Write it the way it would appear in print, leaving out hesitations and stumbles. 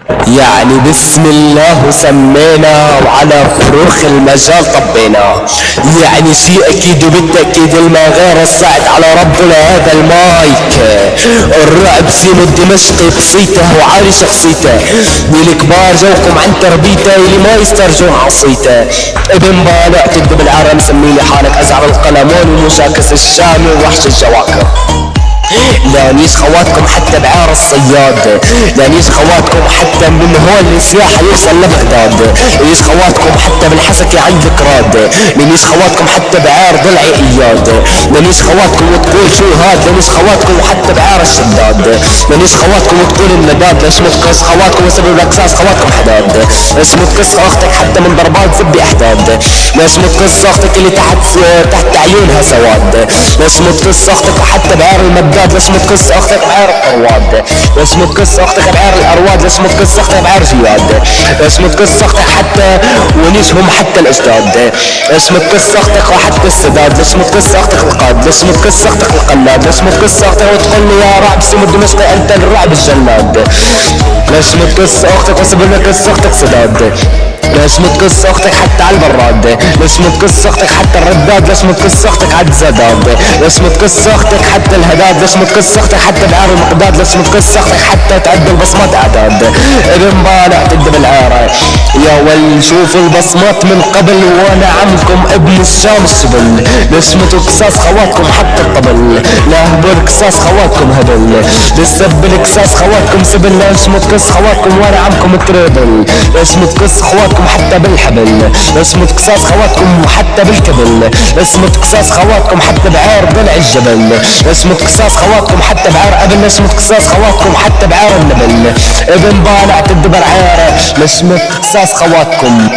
يعني بسم الله وسمينا وعلى فروخ المجال طبينا. يعني شيء اكيد وبالتأكيد الما غير الصعد على ربنا هذا المايك. الرعب سيمو الدمشقي بصيته وعالي شخصيته، والكبار جوكم عن تربيته اللي ما يسترجون عصيته. ابن بالع تكذب العرب مسميني حالك ازعر القلمون ومشاكس الشامي ووحش الجواكر. لانيش خواتكم حتى بعار الصياد، لانيش خواتكم حتى من هون السياحة يوصل لبغداد، لانيش خواتكم حتى بالحسكة عندك راد، لانيش خواتكم حتى بعار ضلعي اياد، لانيش خواتكم وتقول شو هاد، لانيش خواتكم حتى بعار الشداد، لانيش خواتكم وتقول النداد، ليش متقص خواتكم وسبب الاقصاص خواتكم حداد، ليش متقص اختك حتى من ضربات زبي احداد، ليش متقص اختك اللي تحت عيونها سواد، ليش متقص اختك حتى بعار المداد، ليش متقص اختك بعار الطرواد، ليش متقص اختك بعار الأرواد، ليش متقص اختك بعار جياد، ليش متقص اختك حتى ونيسهم حتى الاجداد، ليش متقص اختك وحتى السداد، ليش متقص اختك القاد، ليش متقص اختك القلاد، ليش متقص اختك وتقول لي يا رعب سيمو الدمشقي انت الرعب الجلاد، ليش متقص اختك وسبب لك اختك سداد، ليش متقص اختك حتى على البراد، ليش متقص اختك حتى الرداد، ليش متقص اختك على الزداد، ليش متقص اختك حتى الهداد، ليش متقص اختك حتى بعار المقداد، ليش متقص اختك حتى تعد البصمات اعداد. ابن بالع تكذب العارة يا ول شوف البصمات من قبل وانا عمكم ابن الشام السبل، ليش متقصاص خواتكم حتى الطبل، لا هبل قصاص خواتكم هبل، لسب القصاص خواتكم سبل، ليش متقص خواتكم وانا عمكم تريبل، ليش متقص خواتكم حتى بالحبل، ليش متقصاص خواتكم حتى بالكبل، ليش متقصاص خواتكم حتى بعار ضلع الجبل، ليش متقصاص خواتكم حتى بعار قبل، ليش متقصاص خواتكم حتى بعار النبل. ابن بالع تدبر عياره ليش متقصاص خواتكم